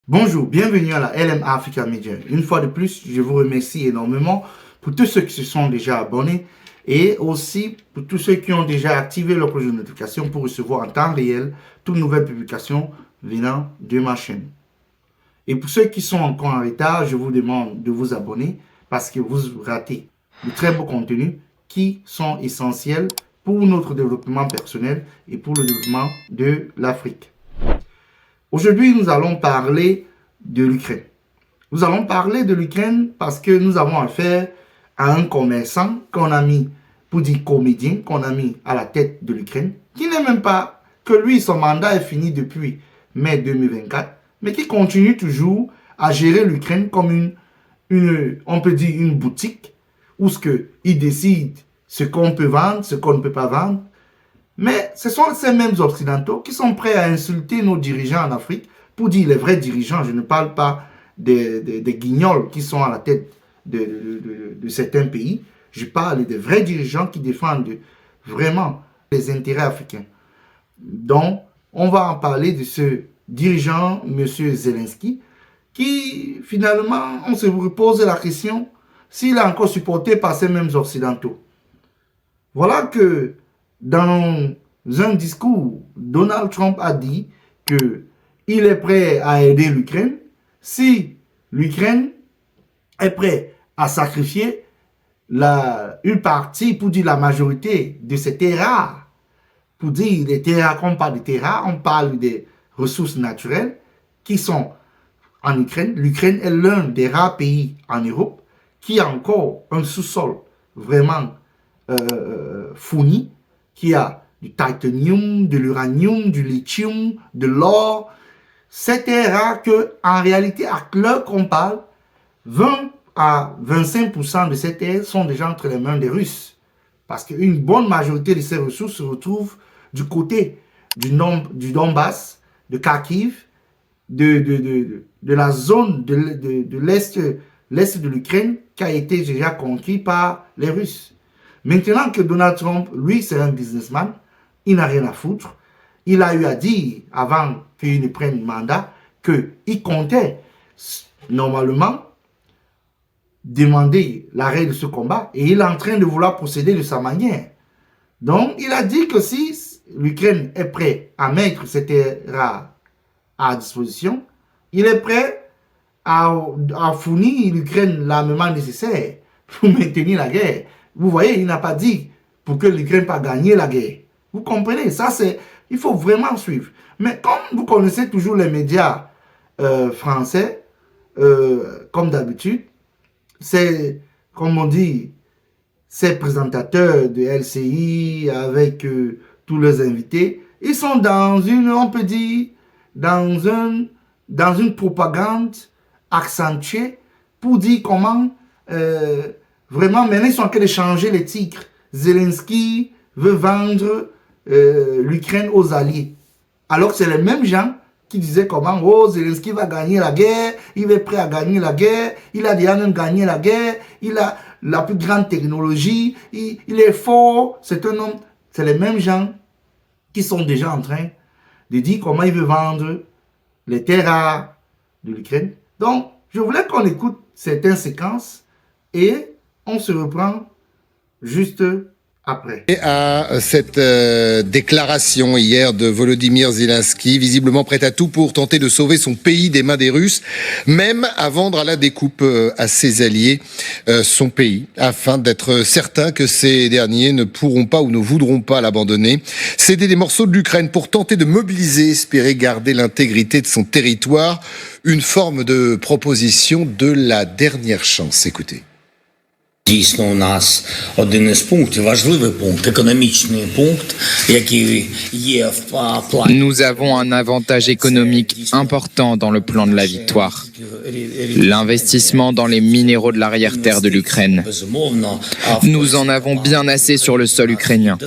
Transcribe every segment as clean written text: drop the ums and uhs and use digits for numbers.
Bonjour, bienvenue à la LM Africa Media. Une fois de plus, je vous remercie énormément pour tous ceux qui se sont déjà abonnés et aussi pour tous ceux qui ont déjà activé leur cloche de notification pour recevoir en temps réel toutes nouvelles publications venant de ma chaîne. Et pour ceux qui sont encore en retard, je vous demande de vous abonner parce que vous ratez de très beaux contenus qui sont essentiels pour notre développement personnel et pour le développement de l'Afrique. Aujourd'hui, nous allons parler de l'Ukraine. Nous allons parler de l'Ukraine parce que nous avons affaire à un commerçant qu'on a mis, pour dire comédien, qu'on a mis à la tête de l'Ukraine, qui n'est même pas que lui, son mandat est fini depuis mai 2024, mais qui continue toujours à gérer l'Ukraine comme on peut dire une boutique, où il décide ce qu'on peut vendre, ce qu'on ne peut pas vendre. Mais ce sont ces mêmes Occidentaux qui sont prêts à insulter nos dirigeants en Afrique, pour dire les vrais dirigeants. Je ne parle pas des guignols qui sont à la tête de certains pays. Je parle des vrais dirigeants qui défendent vraiment les intérêts africains. Donc, on va en parler de ce dirigeant, M. Zelensky, qui finalement, on se pose la question s'il est encore supporté par ces mêmes Occidentaux. Voilà que dans un discours, Donald Trump a dit qu'il est prêt à aider l'Ukraine si l'Ukraine est prête à sacrifier une partie, pour dire la majorité de ses terres rares. Pour dire les terres rares, quand on parle de terres rares, on parle des ressources naturelles qui sont en Ukraine. L'Ukraine est l'un des rares pays en Europe qui a encore un sous-sol vraiment fourni, qui a du titanium, de l'uranium, du lithium, de l'or. C'est terres rares que, en réalité, à l'heure qu'on parle, 20 à 25% de ces terres sont déjà entre les mains des Russes. Parce qu'une bonne majorité de ces ressources se retrouvent du côté du Donbass, de Kharkiv, de la zone de l'Est de l'Ukraine qui a été déjà conquis par les Russes. Maintenant que Donald Trump, lui, c'est un businessman, il n'a rien à foutre. Il a eu à dire, avant qu'il ne prenne le mandat, qu'il comptait normalement demander l'arrêt de ce combat et il est en train de vouloir procéder de sa manière. Donc, il a dit que si l'Ukraine est prête à mettre ces terres à disposition, il est prêt à fournir l'Ukraine l'armement nécessaire pour maintenir la guerre. Vous voyez, il n'a pas dit pour que l'Ukraine pas gagner la guerre. Vous comprenez? Ça, il faut vraiment suivre. Mais comme vous connaissez toujours les médias français, comme d'habitude, c'est, comme on dit, ces présentateurs de LCI avec tous leurs invités, ils sont dans on peut dire, dans une propagande accentuée pour dire comment vraiment, maintenant, ils sont en train de changer les titres. Zelensky veut vendre l'Ukraine aux alliés. Alors que c'est les mêmes gens qui disaient comment, oh, Zelensky va gagner la guerre, il est prêt à gagner la guerre, il a déjà même gagné la guerre, il a la plus grande technologie, il est fort, c'est un homme. C'est les mêmes gens qui sont déjà en train de dire comment il veut vendre les terres rares de l'Ukraine. Donc, je voulais qu'on écoute certaines séquences et on se reprend juste après. Et à cette déclaration hier de Volodymyr Zelensky, visiblement prêt à tout pour tenter de sauver son pays des mains des Russes, même à vendre à la découpe à ses alliés son pays, afin d'être certain que ces derniers ne pourront pas ou ne voudront pas l'abandonner. Céder des morceaux de l'Ukraine pour tenter de mobiliser, espérer garder l'intégrité de son territoire, une forme de proposition de la dernière chance. Écoutez. Дійсно, у нас один із пунктів, важливий пункт, економічний пункт, який є в плані. Nous avons un avantage économique important dans le plan de la victoire. L'investissement dans les minéraux de l'arrière-terre de l'Ukraine. Nous en avons bien assez sur le sol ukrainien.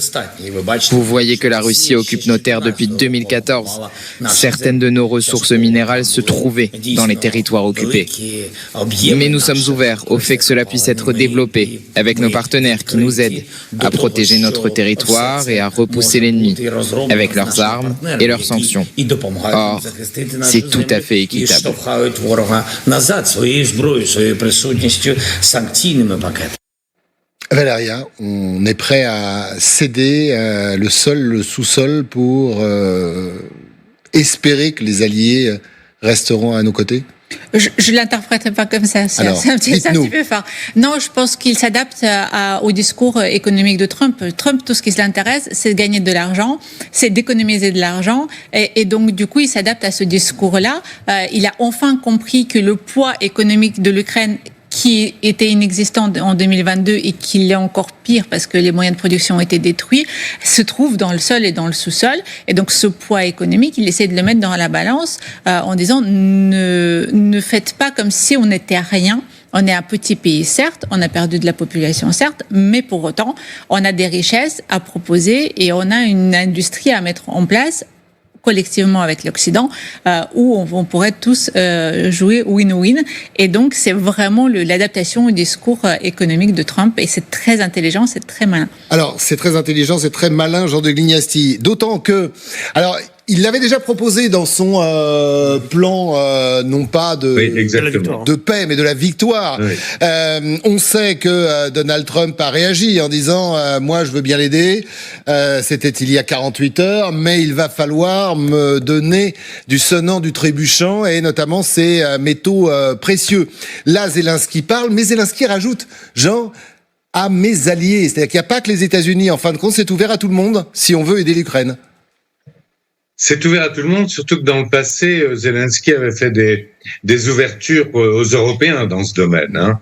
Vous voyez que la Russie occupe nos terres depuis 2014. Certaines de nos ressources minérales se trouvaient dans les territoires occupés. Mais nous sommes ouverts au fait que cela puisse être développé développer avec nos partenaires qui nous aident à protéger notre territoire et à repousser l'ennemi avec leurs armes et leurs sanctions. Or, c'est tout à fait équitable. Valeria, on est prêt à céder le sol, le sous-sol pour espérer que les alliés resteront à nos côtés? Je l'interprète pas comme ça. C'est un petit peu fort. Non, je pense qu'il s'adapte au discours économique de Trump. Trump, tout ce qui l'intéresse, c'est de gagner de l'argent, c'est d'économiser de l'argent, et donc du coup, il s'adapte à ce discours-là. Il a enfin compris que le poids économique de l'Ukraine, qui était inexistant en 2022 et qui l'est encore pire parce que les moyens de production ont été détruits, se trouve dans le sol et dans le sous-sol. Et donc ce poids économique, il essaie de le mettre dans la balance en disant ne faites pas comme si on n'était rien. On est un petit pays, certes, on a perdu de la population, certes, mais pour autant, on a des richesses à proposer et on a une industrie à mettre en place collectivement avec l'Occident, où on pourrait tous jouer win-win. Et donc, c'est vraiment l'adaptation au discours économique de Trump. Et c'est très intelligent, c'est très malin. Alors, c'est très intelligent, c'est très malin, Jean de Glignasti. D'autant que... Alors, il l'avait déjà proposé dans son plan, non pas de paix, mais de la victoire. Oui. On sait que Donald Trump a réagi en disant moi, je veux bien l'aider. C'était il y a 48 heures, mais il va falloir me donner du sonnant, du trébuchant, et notamment ces métaux précieux. Là, Zelensky parle, mais Zelensky rajoute, Jean, à mes alliés. C'est-à-dire qu'il n'y a pas que les États-Unis. En fin de compte, c'est ouvert à tout le monde si on veut aider l'Ukraine. C'est ouvert à tout le monde, surtout que dans le passé, Zelensky avait fait des ouvertures aux Européens dans ce domaine. Hein.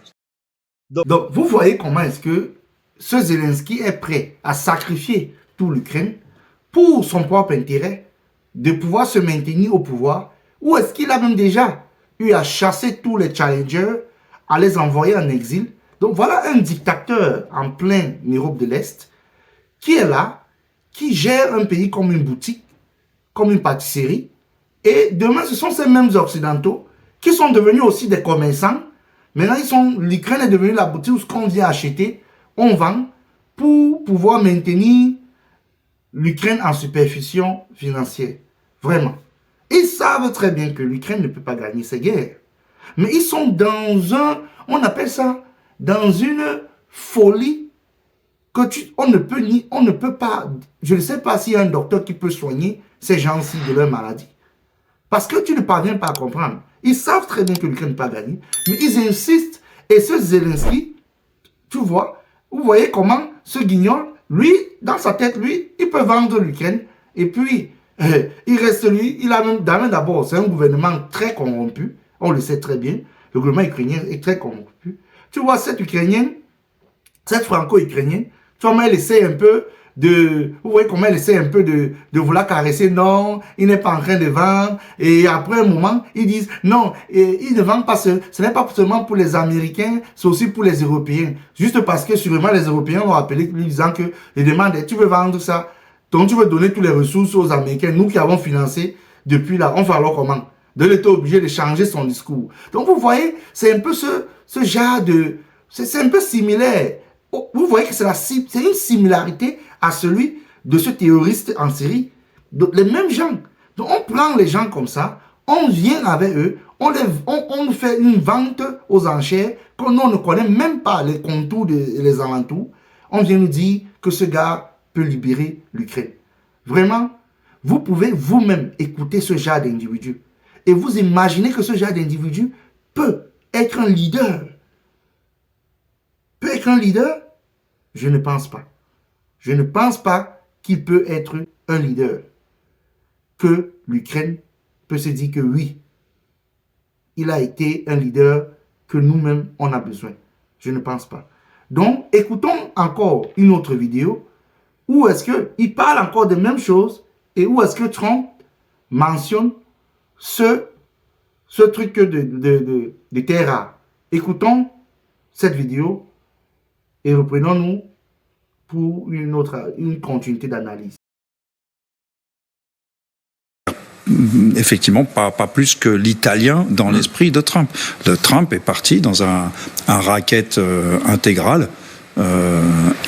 Donc, vous voyez comment est-ce que ce Zelensky est prêt à sacrifier tout l'Ukraine pour son propre intérêt, de pouvoir se maintenir au pouvoir, ou est-ce qu'il a même déjà eu à chasser tous les challengers, à les envoyer en exil. Donc voilà un dictateur en plein Europe de l'Est qui est là, qui gère un pays comme une boutique, comme une pâtisserie, et demain ce sont ces mêmes occidentaux qui sont devenus aussi des commerçants. Maintenant l'Ukraine est devenue la boutique où ce qu'on vient acheter, on vend pour pouvoir maintenir l'Ukraine en supervision financière. Vraiment. Ils savent très bien que l'Ukraine ne peut pas gagner ces guerres. Mais ils sont dans on appelle ça, dans une folie que on ne peut pas, je ne sais pas s'il y a un docteur qui peut soigner ces gens-ci de leur maladie. Parce que tu ne parviens pas à comprendre. Ils savent très bien que l'Ukraine ne peut pas gagner, mais ils insistent. Et ce Zelensky, tu vois, vous voyez comment ce guignol, lui, dans sa tête, lui, il peut vendre l'Ukraine. Et puis, il reste lui, il a même, d'abord, c'est un gouvernement très corrompu. On le sait très bien. Le gouvernement ukrainien est très corrompu. Tu vois, cette Ukrainienne, cette franco-ukrainienne, tu vois, elle essaie un peu vous voyez comment elle essaie un peu de vouloir caresser. Non, il n'est pas en train de vendre. Et après un moment, ils disent, non, ils ne vendent pas, ce n'est pas seulement pour les Américains, c'est aussi pour les Européens. Juste parce que sûrement les Européens vont appeler lui disant que, ils demandent, tu veux vendre ça? Donc tu veux donner toutes les ressources aux Américains, nous qui avons financé depuis là, on fait alors comment? De l'État obligé de changer son discours. Donc vous voyez, c'est un peu ce genre de... C'est un peu similaire. Vous voyez que c'est une similarité à celui de ce terroriste en série. Donc, les mêmes gens. Donc on prend les gens comme ça, on vient avec eux, on fait une vente aux enchères, que nous on ne connaît même pas les contours et les alentours. On vient nous dire que ce gars peut libérer l'Ukraine. Vraiment, vous pouvez vous-même écouter ce genre d'individu. Et vous imaginez que ce genre d'individu peut être un leader. Peut être un leader? Je ne pense pas. Je ne pense pas qu'il peut être un leader. Que l'Ukraine peut se dire que oui, il a été un leader que nous-mêmes, on a besoin. Je ne pense pas. Donc, écoutons encore une autre vidéo où est-ce qu'il parle encore des mêmes choses et où est-ce que Trump mentionne ce truc de terre rare. Écoutons cette vidéo et reprenons-nous pour une continuité d'analyse. effectivement pas plus que l'italien dans l'esprit de Trump. Trump est parti dans un racket intégral.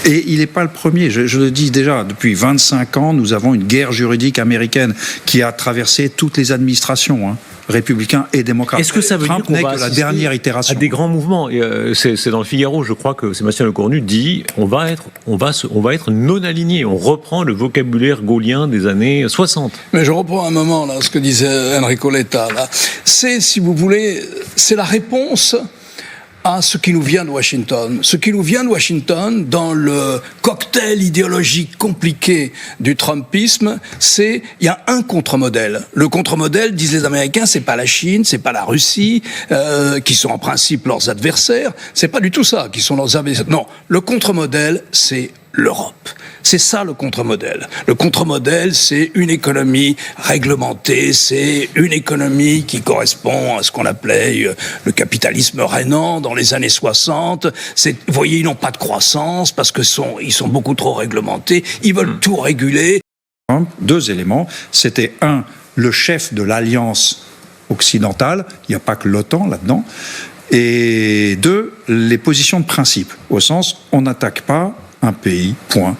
Et il n'est pas le premier, je le dis déjà, depuis 25 ans, nous avons une guerre juridique américaine qui a traversé toutes les administrations, républicains et démocrates. Est-ce que ça veut Trump dire qu'on va que la dernière itération à des grands mouvements? C'est dans le Figaro, je crois que Sébastien Lecornu dit on va être non aligné. On reprend le vocabulaire gaullien des années 60. Mais je reprends un moment là ce que disait Enrico Letta là. C'est, si vous voulez, c'est la réponse à ce qui nous vient de Washington. Ce qui nous vient de Washington, dans le cocktail idéologique compliqué du Trumpisme, il y a un contre-modèle. Le contre-modèle, disent les Américains, c'est pas la Chine, c'est pas la Russie, qui sont en principe leurs adversaires. C'est pas du tout ça, qui sont leurs adversaires. Non, le contre-modèle, c'est l'Europe. C'est ça le contre-modèle. Le contre-modèle, c'est une économie réglementée, c'est une économie qui correspond à ce qu'on appelait le capitalisme rénant dans les années 60. Vous voyez, ils n'ont pas de croissance parce que ils sont beaucoup trop réglementés. Ils veulent tout réguler. Deux éléments. C'était le chef de l'alliance occidentale. Il n'y a pas que l'OTAN là-dedans. Et deux, les positions de principe. Au sens, on n'attaque pas un pays, point.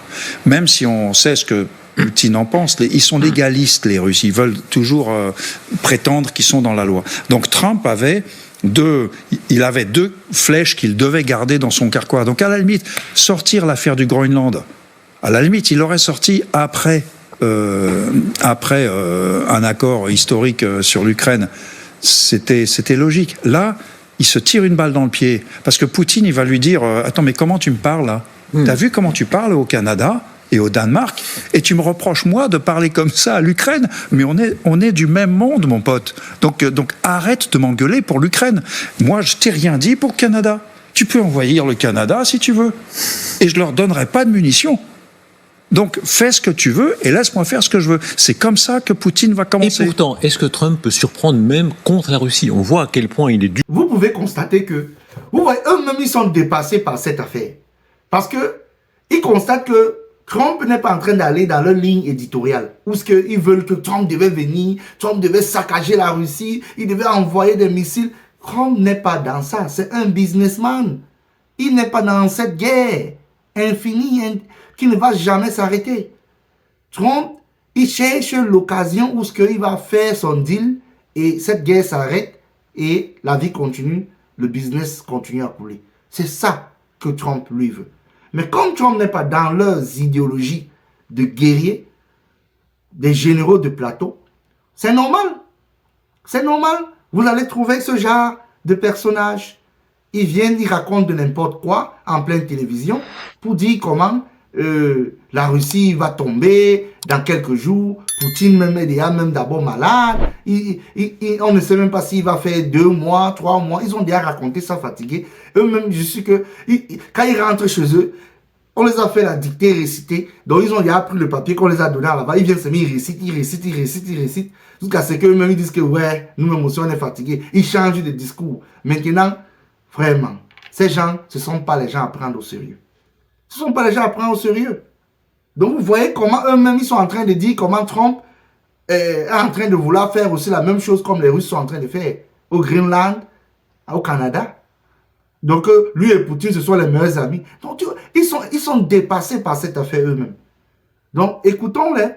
Même si on sait ce que Poutine en pense, ils sont légalistes, les Russes. Ils veulent toujours prétendre qu'ils sont dans la loi. Donc Trump avait deux flèches qu'il devait garder dans son carquois. Donc à la limite, sortir l'affaire du Groenland, à la limite, il l'aurait sorti après un accord historique sur l'Ukraine. C'était logique. Là, il se tire une balle dans le pied. Parce que Poutine, il va lui dire « Attends, mais comment tu me parles, là ? T'as vu comment tu parles au Canada et au Danemark, et tu me reproches, moi, de parler comme ça à l'Ukraine. Mais on est du même monde, mon pote. Donc arrête de m'engueuler pour l'Ukraine. Moi, je t'ai rien dit pour le Canada. Tu peux envahir le Canada si tu veux. Et je leur donnerai pas de munitions. Donc fais ce que tu veux et laisse-moi faire ce que je veux. C'est comme ça que Poutine va commencer. Et pourtant, est-ce que Trump peut surprendre même contre la Russie? On voit à quel point il est dur. Vous pouvez constater que, vous voyez, eux-mêmes, ils sont dépassés par cette affaire. Parce que ils constatent que Trump n'est pas en train d'aller dans leur ligne éditoriale. Où est-ce qu'ils veulent que Trump devait venir, Trump devait saccager la Russie, il devait envoyer des missiles. Trump n'est pas dans ça. C'est un businessman. Il n'est pas dans cette guerre infinie qui ne va jamais s'arrêter. Trump, il cherche l'occasion où ce qu'il va faire son deal et cette guerre s'arrête et la vie continue, le business continue à couler. C'est ça que Trump lui veut. Mais comme Trump n'est pas dans leurs idéologies de guerriers, des généraux de plateau, c'est normal. C'est normal. Vous allez trouver ce genre de personnages. Ils viennent, ils racontent de n'importe quoi en pleine télévision pour dire comment la Russie va tomber dans quelques jours. Poutine même est déjà même d'abord malade. On ne sait même pas s'il va faire 2 mois, 3 mois. Ils ont déjà raconté ça fatigué. Eux-mêmes, je suis que quand ils rentrent chez eux, on les a fait la dictée, réciter. Donc ils ont déjà pris le papier qu'on les a donné là-bas. Ils viennent se mettre, ils récitent. Jusqu'à ce qu'eux-mêmes ils disent que ouais, nous-mêmes aussi on est fatigués. Ils changent de discours. Maintenant, vraiment, ces gens, ce ne sont pas les gens à prendre au sérieux. Ce ne sont pas les gens à prendre au sérieux. Donc vous voyez comment eux-mêmes ils sont en train de dire comment Trump est en train de vouloir faire aussi la même chose comme les Russes sont en train de faire au Groenland, au Canada. Donc lui et Poutine, ce sont les meilleurs amis. Donc ils sont dépassés par cette affaire eux-mêmes. Donc écoutons-les,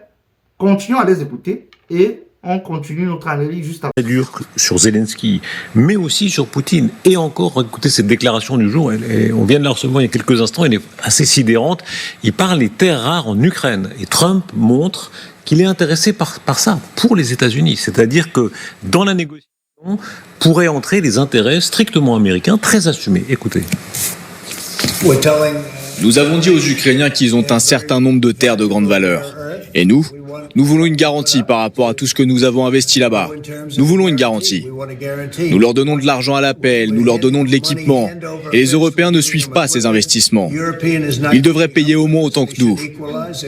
continuons à les écouter et on continue notre analyse juste après. C'est dur sur Zelensky, mais aussi sur Poutine. Et encore, écoutez cette déclaration du jour, on vient de la recevoir il y a quelques instants, elle est assez sidérante. Il parle des terres rares en Ukraine. Et Trump montre qu'il est intéressé par ça, pour les États-Unis. C'est-à-dire que dans la négociation, pourraient entrer des intérêts strictement américains, très assumés. Écoutez. Nous avons dit aux Ukrainiens qu'ils ont un certain nombre de terres de grande valeur. Et nous voulons une garantie par rapport à tout ce que nous avons investi là-bas. Nous voulons une garantie. Nous leur donnons de l'argent à l'appel, nous leur donnons de l'équipement. Et les Européens ne suivent pas ces investissements. Ils devraient payer au moins autant que nous.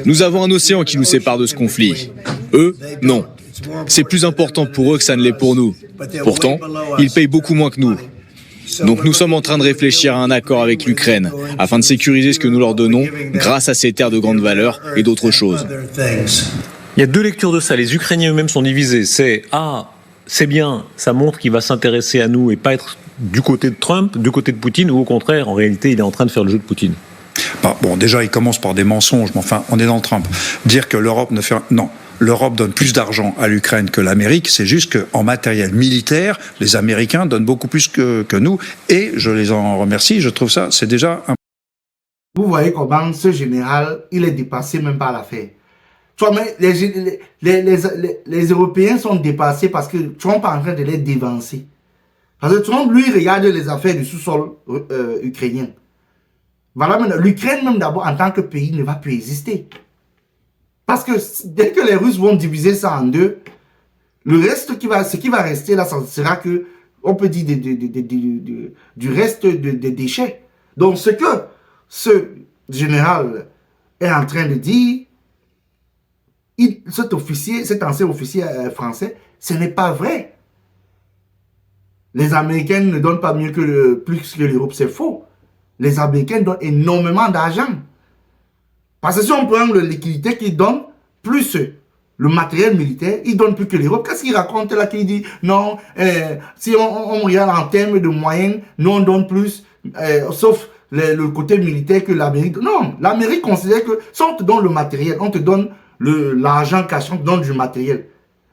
Nous avons un océan qui nous sépare de ce conflit. Eux, non. C'est plus important pour eux que ça ne l'est pour nous. Pourtant, ils payent beaucoup moins que nous. Donc nous sommes en train de réfléchir à un accord avec l'Ukraine afin de sécuriser ce que nous leur donnons grâce à ces terres de grande valeur et d'autres choses. Il y a deux lectures de ça. Les Ukrainiens eux-mêmes sont divisés. C'est c'est bien, ça montre qu'il va s'intéresser à nous et pas être du côté de Trump, du côté de Poutine, ou au contraire, en réalité, il est en train de faire le jeu de Poutine. Bon, déjà, il commence par des mensonges, mais enfin, on est dans Trump. Dire que l'Europe ne fait... Non. L'Europe donne plus d'argent à l'Ukraine que l'Amérique, c'est juste qu'en matériel militaire, les Américains donnent beaucoup plus que nous, et je les en remercie, je trouve ça, c'est déjà un... Vous voyez comment ce général, il est dépassé même par l'affaire. Les Européens sont dépassés parce que Trump est en train de les dévancer. Parce que Trump, lui, regarde les affaires du sous-sol ukrainien. Voilà, maintenant, l'Ukraine, même d'abord, en tant que pays, ne va plus exister. Parce que dès que les Russes vont diviser ça en deux, le reste, ce qui va rester là, ça sera que, on peut dire, du reste des déchets. Donc, ce que ce général est en train de dire, cet ancien officier français, ce n'est pas vrai. Les Américains ne donnent pas mieux plus que l'Europe, c'est faux. Les Américains donnent énormément d'argent. Parce que si on prend la liquidité qu'ils donnent, plus le matériel militaire, ils donnent plus que l'Europe. Qu'est-ce qu'il raconte là, qu'il dit, non, si on regarde en termes de moyens, nous on donne plus, sauf le côté militaire que l'Amérique. Non, l'Amérique considère que si on te donne le matériel, on te donne l'argent cash, on te donne du matériel.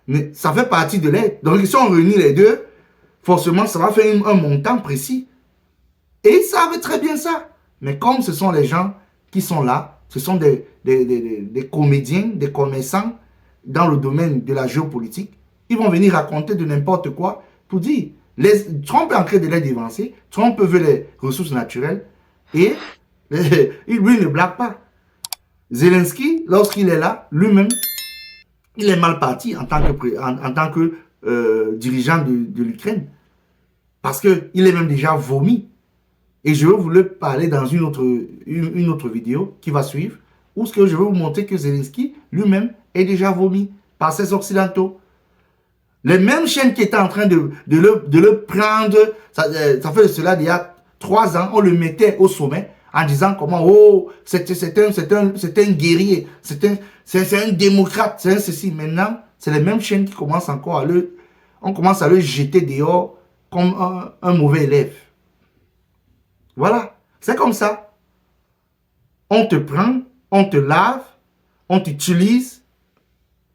Mais ça fait partie de l'aide. Donc si on réunit les deux, forcément ça va faire un montant précis. Et ils savent très bien ça. Mais comme ce sont les gens qui sont là, ce sont des comédiens, des commerçants dans le domaine de la géopolitique, ils vont venir raconter de n'importe quoi pour dire, Trump est en train de les dévancer, Trump veut les ressources naturelles et lui ne blague pas. Zelensky, lorsqu'il est là, lui-même, il est mal parti en tant que dirigeant de l'Ukraine. Parce qu'il est même déjà vomi. Et je vais vous le parler dans une autre vidéo qui va suivre, où je vais vous montrer que Zelensky lui-même est déjà vomi par ces Occidentaux. Les mêmes chaînes qui étaient en train de le prendre, ça fait de cela il y a 3 ans, on le mettait au sommet en disant comment, oh, c'est un guerrier, c'est un démocrate, c'est un ceci. Maintenant, c'est les mêmes chaînes qui commencent encore on commence à le jeter dehors comme un mauvais élève. Voilà, c'est comme ça. On te prend, on te lave, on t'utilise,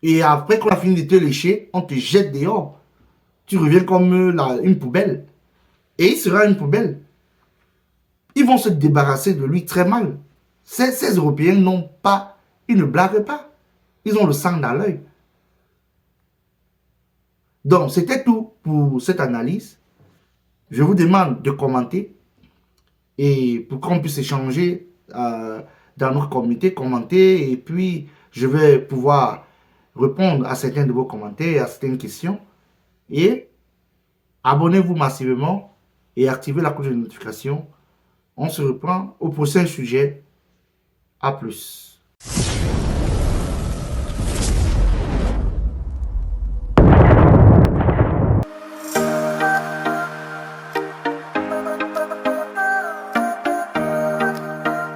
et après qu'on a fini de te lécher, on te jette dehors. Tu reviens comme une poubelle. Et il sera une poubelle. Ils vont se débarrasser de lui très mal. Ces Européens ils ne blaguent pas. Ils ont le sang dans l'œil. Donc, c'était tout pour cette analyse. Je vous demande de commenter. Et pour qu'on puisse échanger dans notre communauté, commenter, et puis je vais pouvoir répondre à certains de vos commentaires, à certaines questions. Et abonnez-vous massivement et activez la cloche de notification. On se reprend au prochain sujet. À plus.